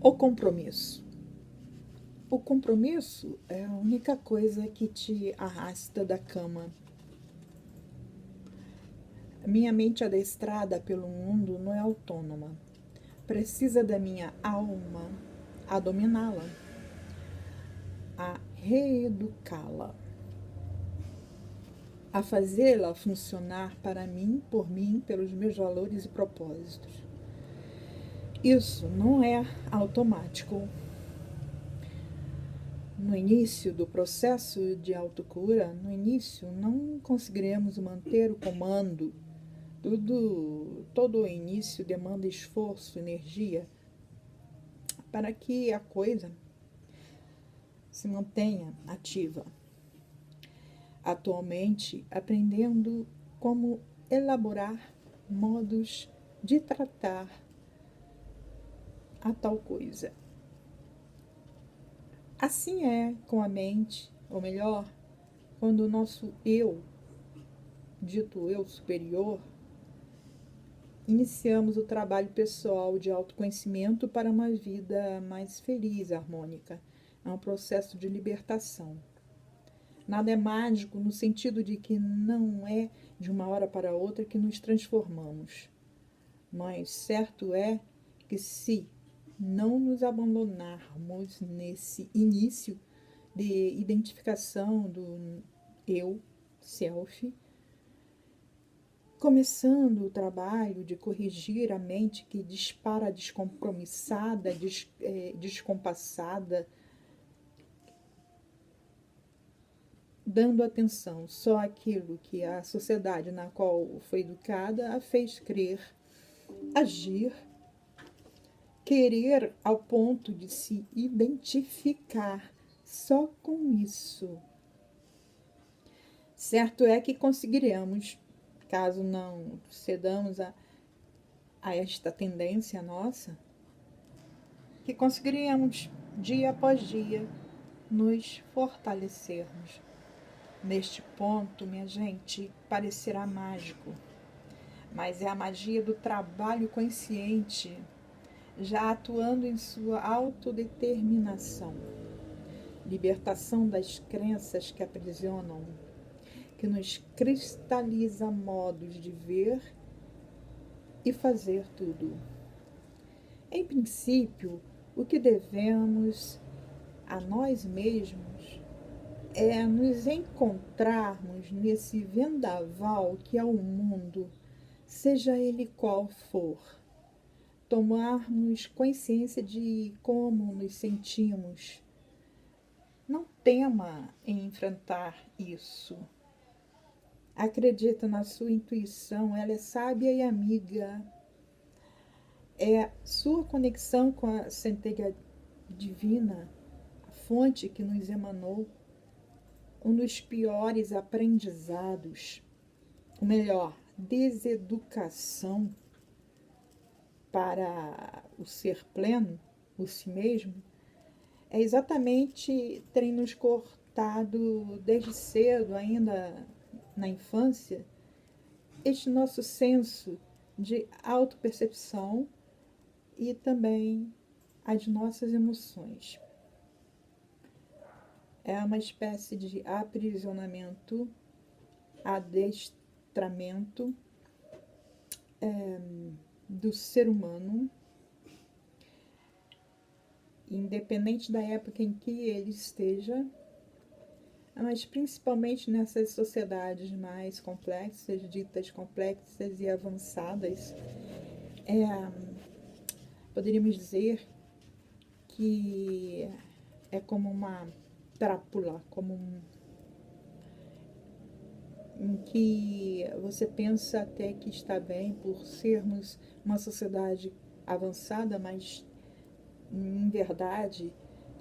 O compromisso. O compromisso é a única coisa que te arrasta da cama. Minha mente adestrada pelo mundo não é autônoma. Precisa da minha alma a dominá-la, a reeducá-la, a fazê-la funcionar para mim, por mim, pelos meus valores e propósitos. Isso não é automático. No início do processo de autocura, no início não conseguiremos manter o comando. Todo o início demanda esforço, energia, para que a coisa se mantenha ativa. Atualmente, aprendendo como elaborar modos de tratar a tal coisa. Assim é com a mente, ou melhor, quando o nosso eu, dito eu superior, iniciamos o trabalho pessoal de autoconhecimento para uma vida mais feliz, harmônica. É um processo de libertação. Nada é mágico no sentido de que não é de uma hora para outra que nos transformamos. Mas certo é que se não nos abandonarmos nesse início de identificação do eu, self, começando o trabalho de corrigir a mente que dispara descompromissada, descompassada, dando atenção só àquilo que a sociedade na qual foi educada a fez crer, agir, querer ao ponto de se identificar só com isso. Certo é que conseguiremos, caso não cedamos a esta tendência nossa, que conseguiremos, dia após dia, nos fortalecermos. Neste ponto, minha gente, parecerá mágico, mas é a magia do trabalho consciente, já atuando em sua autodeterminação, libertação das crenças que aprisionam, que nos cristaliza modos de ver e fazer tudo. Em princípio, o que devemos a nós mesmos é nos encontrarmos nesse vendaval que é o mundo, seja ele qual for. Tomarmos consciência de como nos sentimos. Não tema em enfrentar isso. Acredita na sua intuição, ela é sábia e amiga. É sua conexão com a centelha divina, a fonte que nos emanou, um dos piores aprendizados, ou melhor, deseducação para o ser pleno, o si mesmo, é exatamente terem nos cortado desde cedo, ainda na infância, este nosso senso de autopercepção e também as nossas emoções. É uma espécie de aprisionamento, adestramento do ser humano, independente da época em que ele esteja, mas principalmente nessas sociedades mais complexas, ditas complexas e avançadas, poderíamos dizer que é como uma trápula, em que você pensa até que está bem por sermos uma sociedade avançada, mas em verdade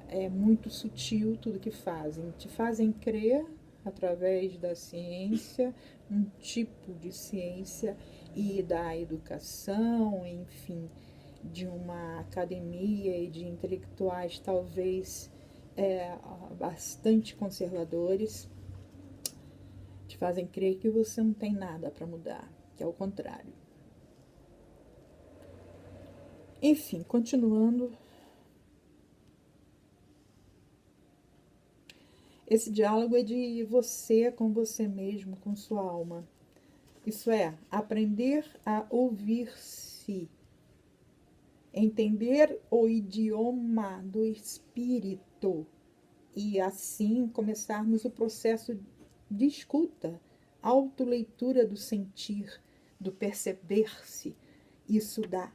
é muito sutil tudo que fazem. Te fazem crer através da ciência, um tipo de ciência e da educação, enfim, de uma academia e de intelectuais talvez bastante conservadores, te fazem crer que você não tem nada para mudar, que é o contrário. Enfim, continuando, Esse diálogo é de você com você mesmo, com sua alma. Isso é, aprender a ouvir-se, entender o idioma do espírito e assim começarmos o processo de escuta, autoleitura do sentir, do perceber-se. Isso dá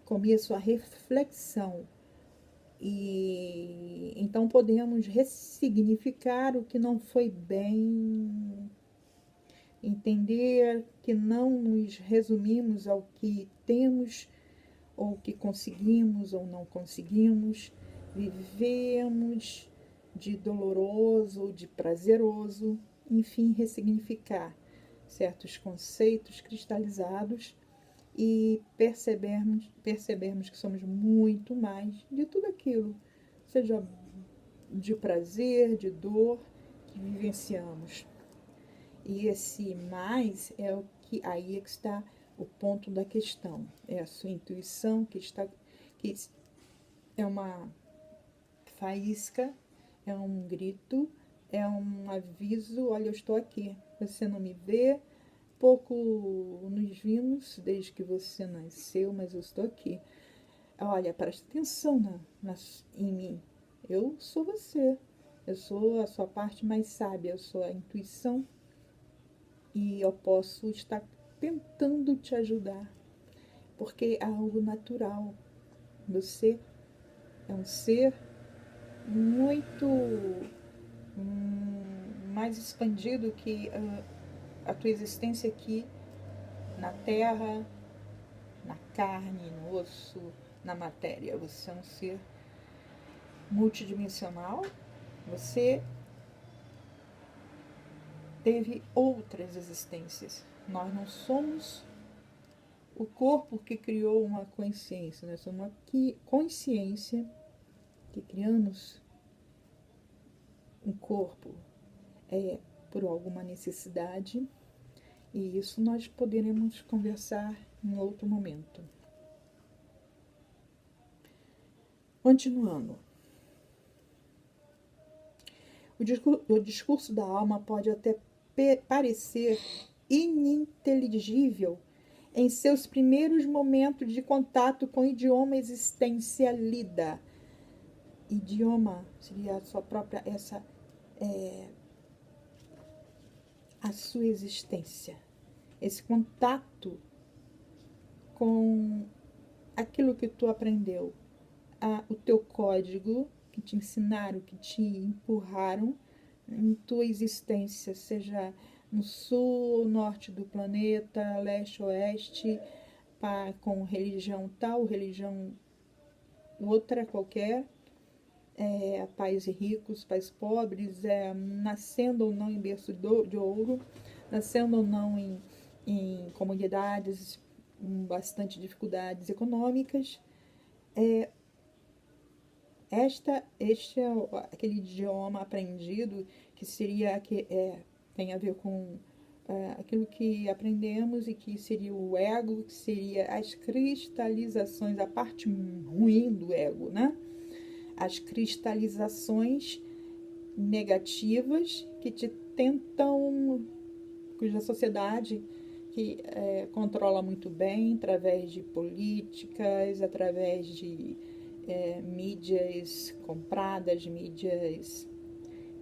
começo à reflexão. E então podemos ressignificar o que não foi bem, entender que não nos resumimos ao que temos, ou que conseguimos ou não conseguimos, vivemos de doloroso ou de prazeroso, enfim, ressignificar certos conceitos cristalizados e percebermos que somos muito mais de tudo aquilo, seja de prazer, de dor, que vivenciamos. E esse mais é o que aí é que está o ponto da questão. É a sua intuição que é uma faísca, é um grito, é um aviso, olha, eu estou aqui. Você não me vê, pouco nos vimos desde que você nasceu, mas eu estou aqui. Olha, presta atenção em mim. Eu sou você. Eu sou a sua parte mais sábia, eu sou a intuição e eu posso estar tentando te ajudar, porque é algo natural. Você é um ser muito mais expandido que a tua existência aqui na Terra, na carne, no osso, na matéria. Você é um ser multidimensional. Você teve outras existências. Nós não somos o corpo que criou uma consciência, nós somos uma consciência que criamos um corpo por alguma necessidade, e isso nós poderemos conversar em outro momento. Continuando. O discurso da alma pode até parecer ininteligível em seus primeiros momentos de contato com o idioma existência lida. Idioma seria a sua própria, a sua existência. Esse contato com aquilo que tu aprendeu, o teu código que te ensinaram, que te empurraram em tua existência, seja no sul, norte do planeta, leste, oeste, com religião tal, religião outra qualquer, pais ricos, pais pobres, nascendo ou não em berço de ouro, nascendo ou não em comunidades com bastante dificuldades econômicas. Este é aquele idioma aprendido que seria tem a ver com aquilo que aprendemos, e que seria o ego, que seria as cristalizações, a parte ruim do ego, né? As cristalizações negativas que te tentam, cuja sociedade que controla muito bem através de políticas, através de mídias compradas, mídias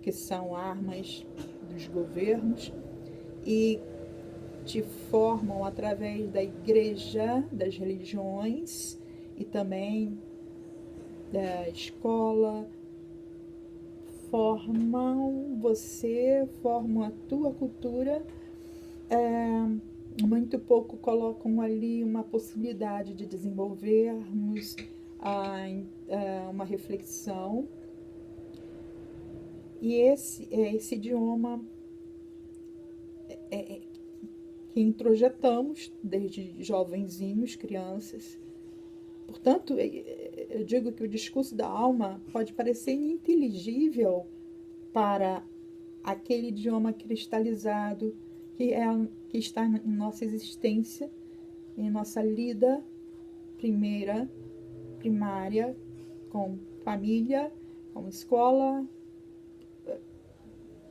que são armas dos governos, e te formam através da igreja, das religiões e também da escola, formam você, formam a tua cultura, muito pouco colocam ali uma possibilidade de desenvolvermos uma reflexão. E esse idioma que introjetamos desde jovenzinhos, crianças. Portanto, eu digo que o discurso da alma pode parecer ininteligível para aquele idioma cristalizado que está em nossa existência, em nossa lida primária, com família, como escola,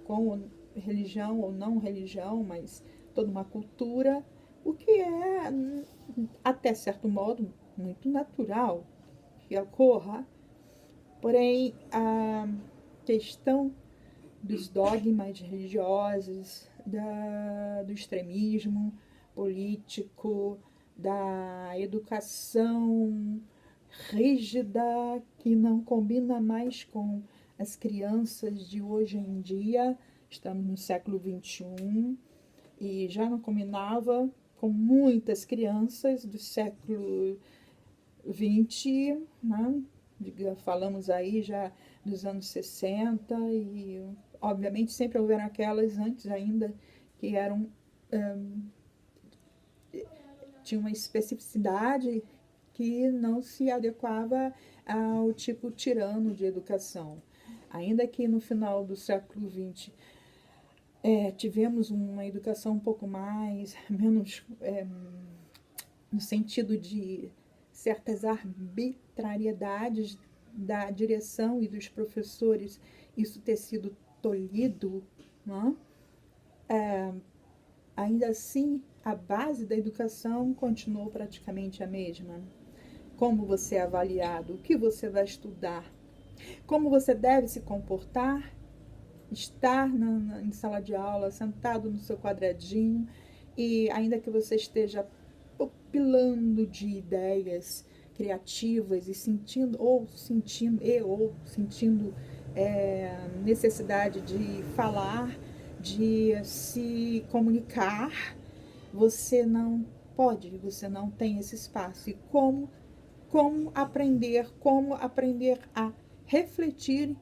com religião ou não religião, mas toda uma cultura, o que é, até certo modo, muito natural que ocorra. Porém, a questão dos dogmas religiosos, do extremismo político, da educação rígida que não combina mais com as crianças de hoje em dia. Estamos no século XXI e já não combinava com muitas crianças do século XX, né? Falamos aí já dos anos 60 e, obviamente, sempre houveram aquelas antes ainda que eram tinha uma especificidade que não se adequava ao tipo tirano de educação. Ainda que no final do século XX tivemos uma educação um pouco menos no sentido de certas arbitrariedades da direção e dos professores, isso ter sido tolhido, não? Ainda assim, a base da educação continuou praticamente a mesma. Como você é avaliado, o que você vai estudar, como você deve se comportar, estar em sala de aula, sentado no seu quadradinho, e ainda que você esteja popilando de ideias criativas e sentindo necessidade de falar, de se comunicar, você não pode, você não tem esse espaço. E como aprender a refletir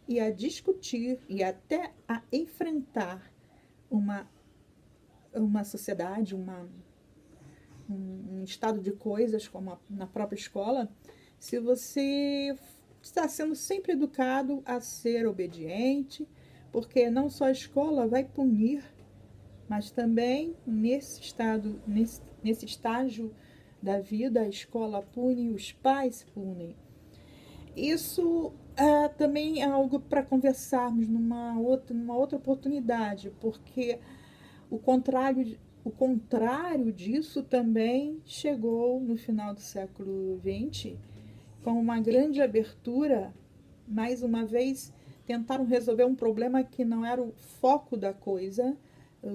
e a discutir e até a enfrentar uma sociedade, um estado de coisas, como na própria escola, se você está sendo sempre educado a ser obediente, porque não só a escola vai punir, mas também nesse estágio da vida, a escola pune, os pais punem. Isso também é algo para conversarmos numa outra oportunidade, porque o contrário disso também chegou no final do século XX, com uma grande abertura. Mais uma vez, tentaram resolver um problema que não era o foco da coisa,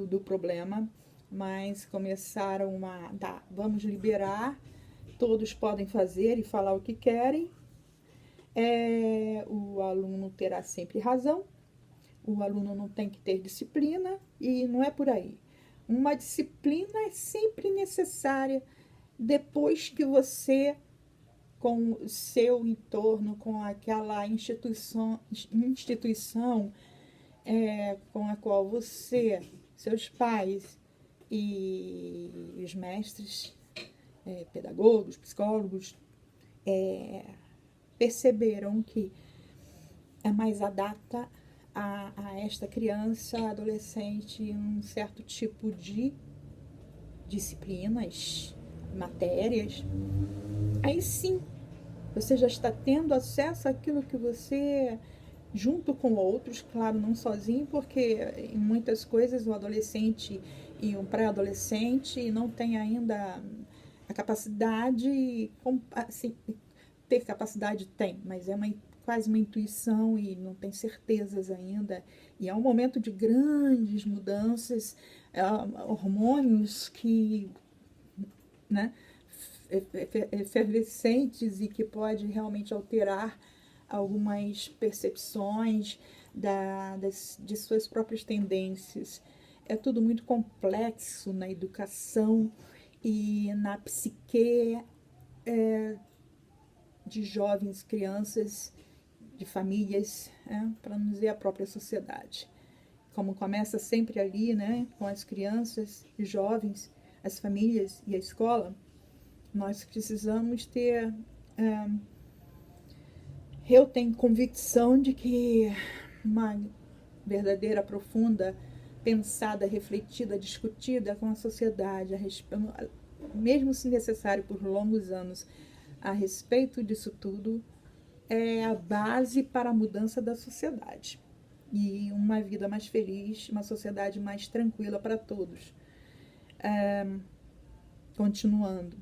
do problema, mas começaram vamos liberar, todos podem fazer e falar o que querem, o aluno terá sempre razão, o aluno não tem que ter disciplina, e não é por aí. Uma disciplina é sempre necessária depois que você, com o seu entorno, com aquela instituição com a qual você, seus pais e os mestres, pedagogos, psicólogos, perceberam que é mais adapta a esta criança, adolescente, um certo tipo de disciplinas, matérias, aí sim você já está tendo acesso àquilo que você, junto com outros, claro, não sozinho, porque em muitas coisas o adolescente e um pré-adolescente não tem ainda a capacidade, assim, ter capacidade tem, mas é quase uma intuição e não tem certezas ainda. E é um momento de grandes mudanças, hormônios que, né, efervescentes e que pode realmente alterar algumas percepções de suas próprias tendências. É tudo muito complexo na educação e na psique de jovens, crianças, de famílias, para não dizer a própria sociedade. Como começa sempre ali, né, com as crianças e jovens, as famílias e a escola, nós precisamos ter... eu tenho convicção de que uma verdadeira, profunda, pensada, refletida, discutida com a sociedade, mesmo se necessário por longos anos, a respeito disso tudo, é a base para a mudança da sociedade. E uma vida mais feliz, uma sociedade mais tranquila para todos. Continuando,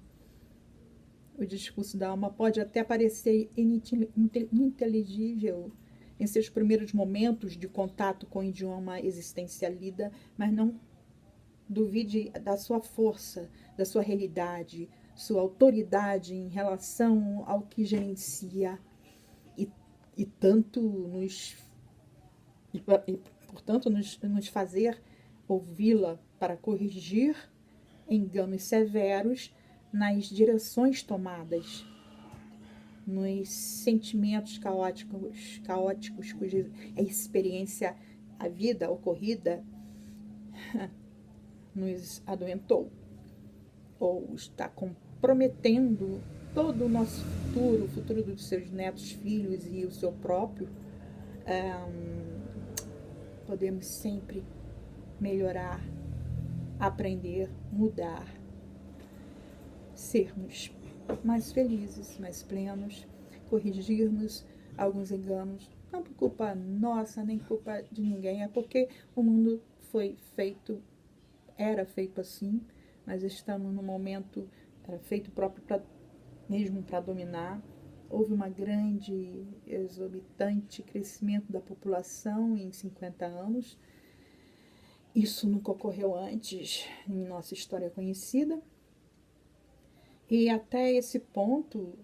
o discurso da alma pode até parecer ininteligível em seus primeiros momentos de contato com o idioma existencialida, mas não duvide da sua força, da sua realidade, sua autoridade em relação ao que gerencia e tanto nos e portanto nos fazer ouvi-la para corrigir enganos severos nas direções tomadas, nos sentimentos caóticos cuja experiência, a vida ocorrida, nos adoentou, ou está comprometendo todo o nosso futuro, o futuro dos seus netos, filhos e o seu próprio. Podemos sempre melhorar, aprender, mudar, sermos mais felizes, mais plenos, corrigirmos alguns enganos, não por culpa nossa, nem culpa de ninguém, é porque o mundo foi feito, era feito assim, mas estamos num momento, era feito próprio mesmo para dominar. Houve uma grande, exorbitante crescimento da população em 50 anos. Isso nunca ocorreu antes em nossa história conhecida. E até esse ponto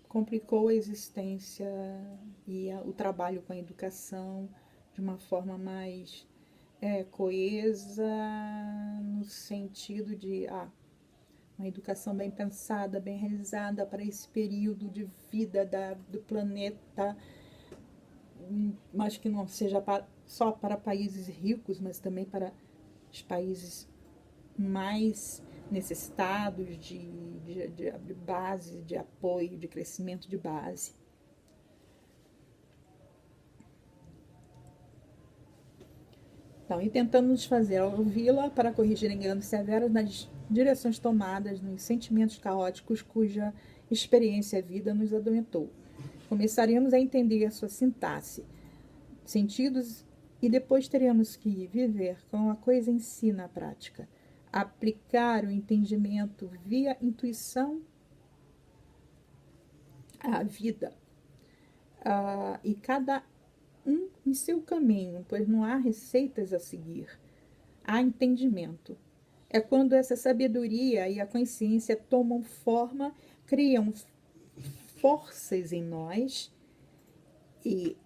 complicou a existência e o trabalho com a educação de uma forma mais coesa, no sentido de uma educação bem pensada, bem realizada para esse período de vida do planeta, mas que não seja só para países ricos, mas também para os países mais necessitados de base, de apoio, de crescimento de base. Então, e tentando nos fazer ouvi-la para corrigir enganos severos nas direções tomadas, nos sentimentos caóticos cuja experiência e vida nos adoentou. Começaremos a entender a sua sintaxe, sentidos, e depois teremos que viver com a coisa em si na prática. Aplicar o entendimento via intuição à vida. E cada um em seu caminho, pois não há receitas a seguir. Há entendimento. É quando essa sabedoria e a consciência tomam forma, criam forças em nós, e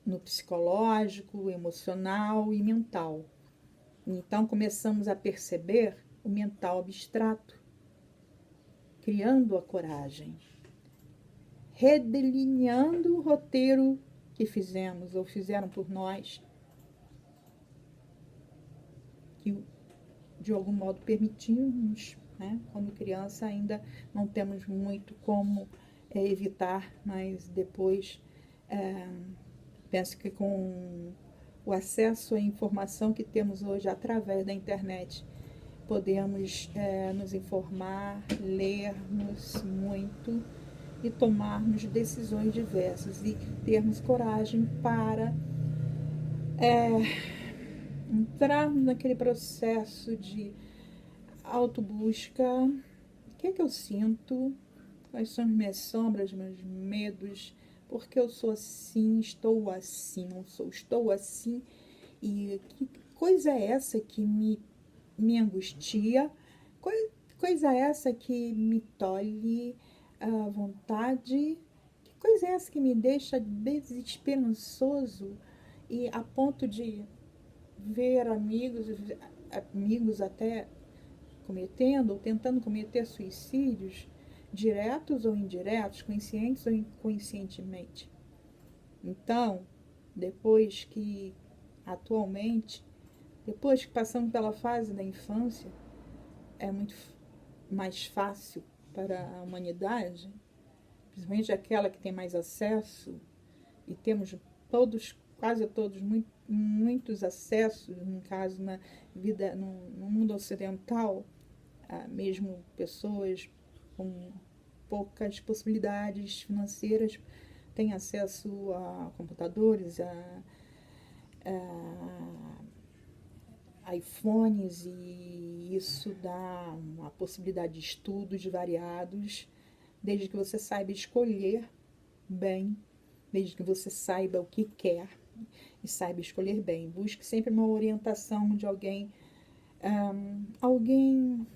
no psicológico, emocional e mental. Então começamos a perceber o mental abstrato, criando a coragem, redelineando o roteiro que fizemos ou fizeram por nós, que de algum modo permitimos, né? Quando criança ainda não temos muito como evitar, mas depois penso que com o acesso à informação que temos hoje através da internet, podemos nos informar, lermos muito e tomarmos decisões diversas e termos coragem para entrarmos naquele processo de autobusca. O que é que eu sinto? Quais são as minhas sombras, meus medos? Porque eu sou assim, estou assim, não sou, estou assim. E que coisa é essa que me angustia? Coisa é essa que me tolhe a vontade? Que coisa é essa que me deixa desesperançoso e a ponto de ver amigos até cometendo ou tentando cometer suicídios, diretos ou indiretos, conscientes ou inconscientemente? Então, depois que passamos pela fase da infância, é muito mais fácil para a humanidade, principalmente aquela que tem mais acesso, e temos quase todos, muitos acessos, no caso, na vida, no mundo ocidental, mesmo pessoas com poucas possibilidades financeiras têm acesso a computadores, a iPhones, e isso dá uma possibilidade de estudos variados, desde que você saiba escolher bem, desde que você saiba o que quer e saiba escolher bem. Busque sempre uma orientação de alguém, alguém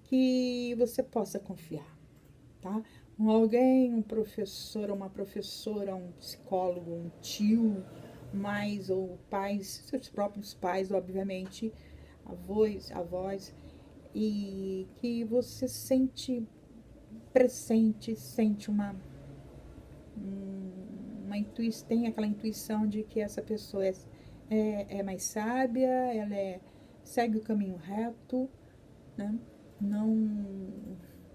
que você possa confiar, tá? Alguém, um professor, uma professora, um psicólogo, um tio, mais ou pais, seus próprios pais, obviamente, avós, e que você sente pressente, sente tem aquela intuição de que essa pessoa é mais sábia, segue o caminho reto, né? Não,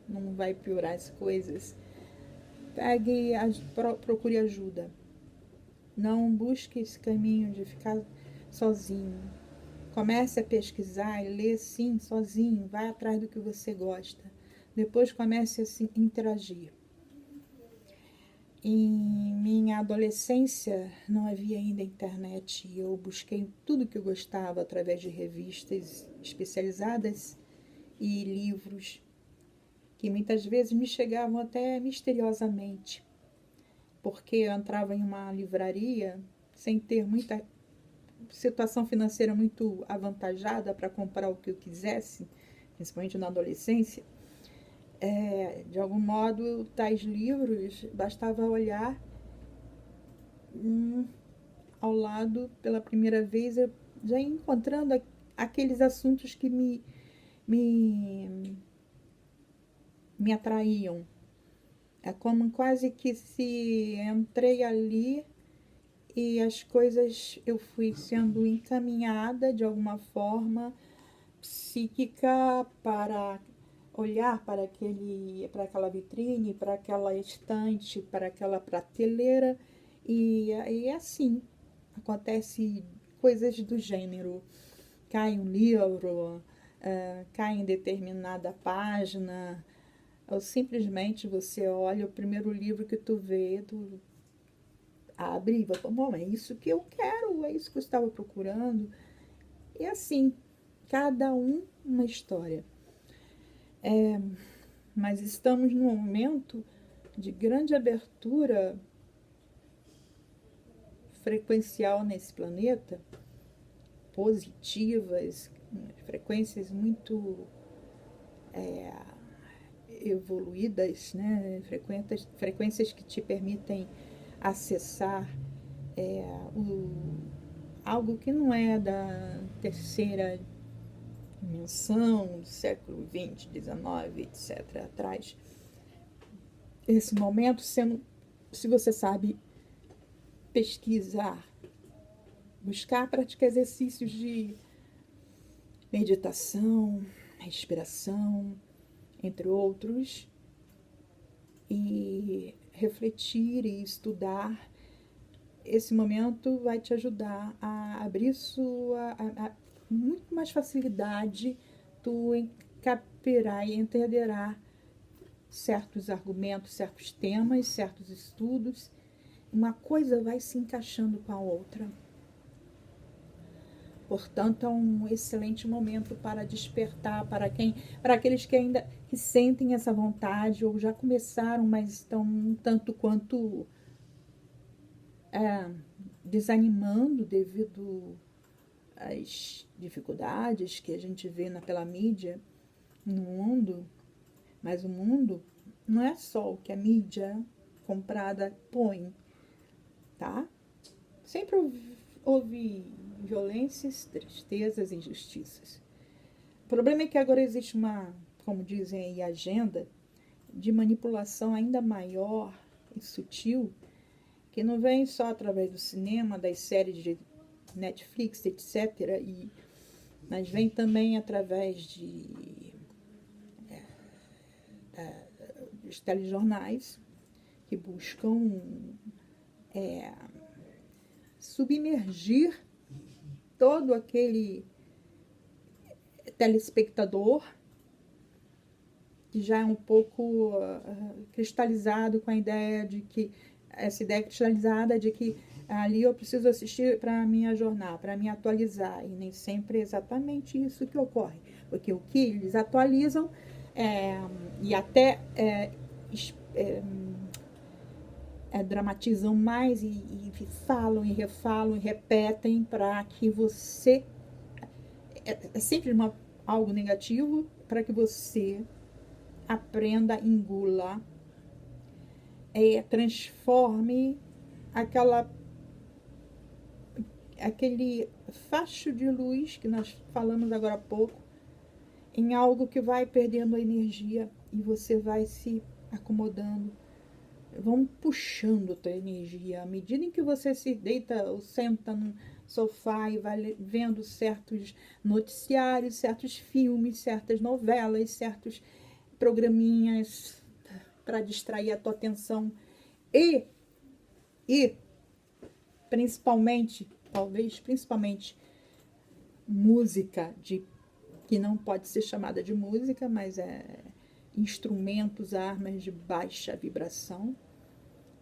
não vai piorar as coisas. Procure ajuda. Não busque esse caminho de ficar sozinho. Comece a pesquisar e ler, sim, sozinho. Vai atrás do que você gosta. Depois comece a se interagir. Em minha adolescência não havia ainda internet e eu busquei tudo que eu gostava através de revistas especializadas e livros que muitas vezes me chegavam até misteriosamente, porque eu entrava em uma livraria sem ter muita situação financeira muito avantajada para comprar o que eu quisesse, principalmente na adolescência. De algum modo, tais livros, bastava olhar ao lado pela primeira vez, eu já ia encontrando aqueles assuntos que me atraíam. É como quase que se entrei ali e as coisas, eu fui sendo encaminhada de alguma forma psíquica para olhar para aquela vitrine, para aquela estante, para aquela prateleira, e assim acontece coisas do gênero. Cai um livro, cai em determinada página, ou simplesmente você olha o primeiro livro que tu vê, tu abre e vai, bom, é isso que eu quero, é isso que eu estava procurando. E assim, cada uma história. Mas estamos num momento de grande abertura frequencial nesse planeta, positivas, frequências muito evoluídas, né? Frequências que te permitem acessar algo que não é da terceira dimensão do século XX, XIX, etc. atrás. Esse momento, se você sabe pesquisar, buscar, praticar exercícios de meditação, respiração, entre outros, e refletir e estudar, esse momento vai te ajudar a abrir muito mais facilidade tu capirá e entenderá certos argumentos, certos temas, certos estudos. Uma coisa vai se encaixando com a outra. Portanto, é um excelente momento para despertar para aqueles que ainda que sentem essa vontade ou já começaram, mas estão um tanto quanto desanimando devido às dificuldades que a gente vê pela mídia no mundo. Mas o mundo não é só o que a mídia comprada põe, tá? Sempre houve violências, tristezas, injustiças. O problema é que agora existe como dizem aí, agenda de manipulação ainda maior e sutil, que não vem só através do cinema, das séries de Netflix, etc., mas vem também através dos telejornais, que buscam submergir todo aquele telespectador que já é um pouco cristalizado com a ideia de que, essa ideia cristalizada de que ali eu preciso assistir para me ajornar, para me atualizar, e nem sempre é exatamente isso que ocorre, porque o que eles atualizam e até dramatizam mais e falam e refalam e repetem para que você é sempre algo negativo para que você aprenda, engula, transforme aquele facho de luz que nós falamos agora há pouco em algo que vai perdendo a energia e você vai se acomodando, vão puxando a tua energia. À medida em que você se deita ou senta no sofá e vai vendo certos noticiários, certos filmes, certas novelas, certos programinhas para distrair a tua atenção e principalmente, talvez principalmente, música que não pode ser chamada de música, mas instrumentos, armas de baixa vibração.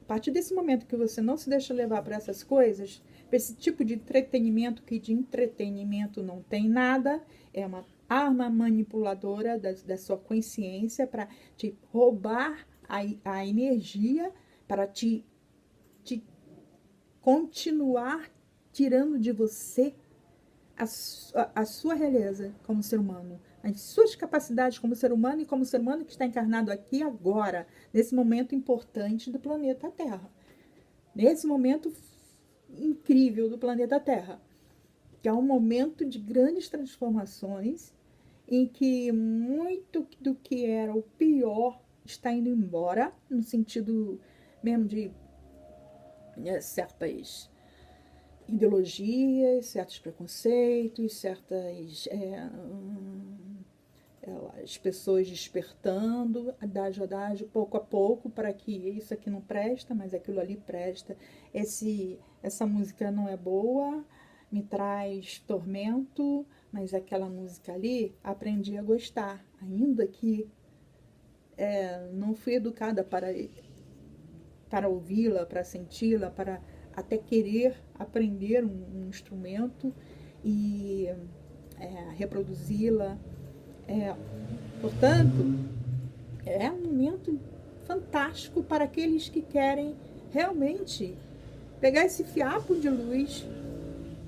A partir desse momento que você não se deixa levar para essas coisas, para esse tipo de entretenimento, que de entretenimento não tem nada, é uma arma manipuladora da sua consciência para te roubar a energia, para te continuar tirando de você a sua realeza como ser humano, as suas capacidades como ser humano e como ser humano que está encarnado aqui agora, nesse momento importante do planeta Terra, nesse momento incrível do planeta Terra, que é um momento de grandes transformações em que muito do que era o pior está indo embora, no sentido mesmo de certas ideologias, certos preconceitos, certas as pessoas despertando, adágio, pouco a pouco, para que isso aqui não presta, mas aquilo ali presta. Essa música não é boa, me traz tormento, mas aquela música ali aprendi a gostar, ainda que não fui educada para ouvi-la, para senti-la, para até querer aprender um instrumento e reproduzi-la. Portanto, é um momento fantástico para aqueles que querem realmente pegar esse fiapo de luz,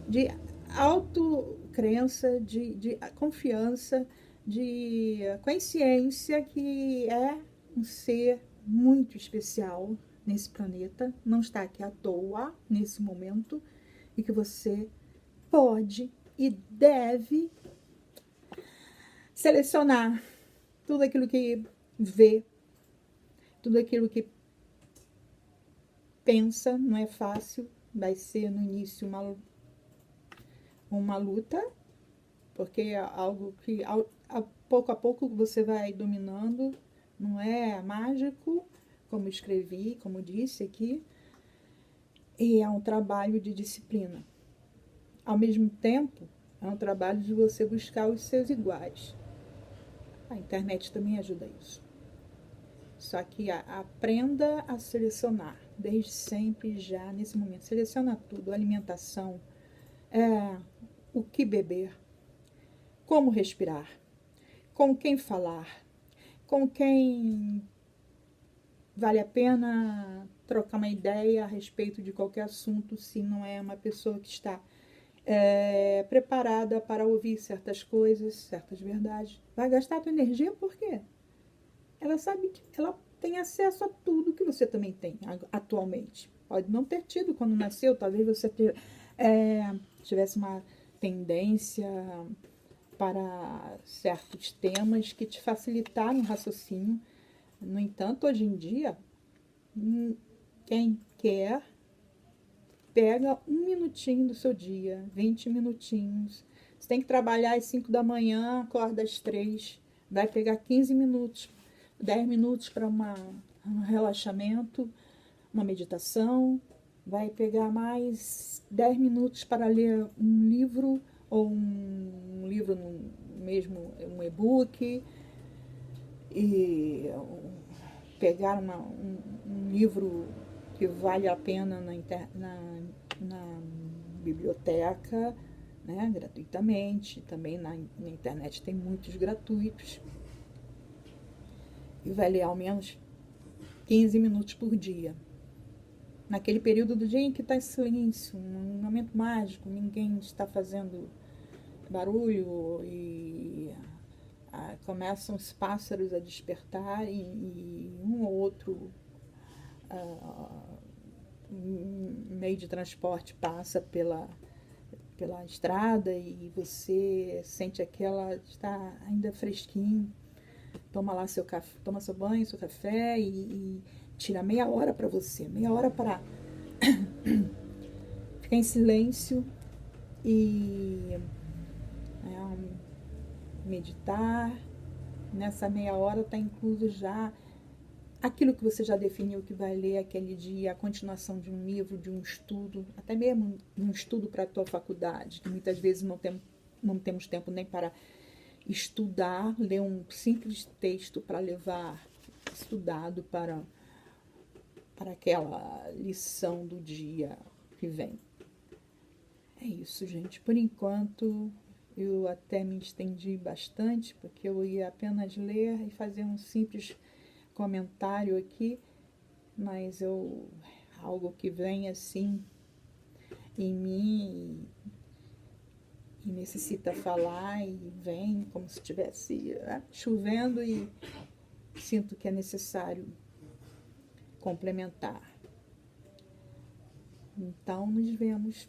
de autocrença, de confiança, de consciência que é um ser muito especial nesse planeta, não está aqui à toa nesse momento, e que você pode e deve selecionar tudo aquilo que vê, tudo aquilo que pensa. Não é fácil, vai ser no início uma luta, porque é algo que pouco a pouco você vai dominando, não é mágico, como escrevi, como disse aqui, e é um trabalho de disciplina. Ao mesmo tempo, é um trabalho de você buscar os seus iguais. A internet também ajuda isso. Só que aprenda a selecionar, desde sempre, já nesse momento. Seleciona tudo, alimentação, o que beber, como respirar, com quem falar, com quem vale a pena trocar uma ideia a respeito de qualquer assunto, se não é uma pessoa que está preparada para ouvir certas coisas, certas verdades. Vai gastar a tua energia por quê? Ela sabe que ela tem acesso a tudo que você também tem atualmente. Pode não ter tido quando nasceu, talvez você tivesse uma tendência para certos temas que te facilitaram o raciocínio. No entanto, hoje em dia, quem quer pega 1 minutinho do seu dia, 20 minutinhos. Você tem que trabalhar às 5 da manhã, acorda às 3, vai pegar 15 minutos, 10 minutos para um relaxamento, uma meditação, vai pegar mais 10 minutos para ler um livro, ou um livro mesmo, um e-book, e pegar um livro que vale a pena na biblioteca, né, gratuitamente. Também na internet tem muitos gratuitos. E vai ler ao menos 15 minutos por dia. Naquele período do dia em que está em silêncio, um momento mágico, ninguém está fazendo barulho e começam os pássaros a despertar e um ou outro meio de transporte passa pela estrada e você sente aquela, está ainda fresquinho, toma lá seu café, toma seu banho, seu café e tira meia hora para você, meia hora para ficar em silêncio e meditar. Nessa meia hora está incluso já aquilo que você já definiu que vai ler aquele dia, a continuação de um livro, de um estudo, até mesmo um estudo para a tua faculdade, que muitas vezes não temos tempo nem para estudar, ler um simples texto para levar estudado para aquela lição do dia que vem. É isso, gente. Por enquanto, eu até me estendi bastante, porque eu ia apenas ler e fazer um simples comentário aqui, mas algo que vem assim em mim e necessita falar e vem como se estivesse chovendo e sinto que é necessário complementar. Então, nos vemos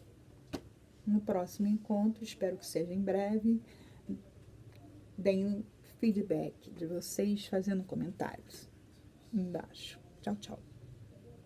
no próximo encontro, espero que seja em breve. Deem feedback de vocês fazendo comentários embaixo. Tchau, tchau.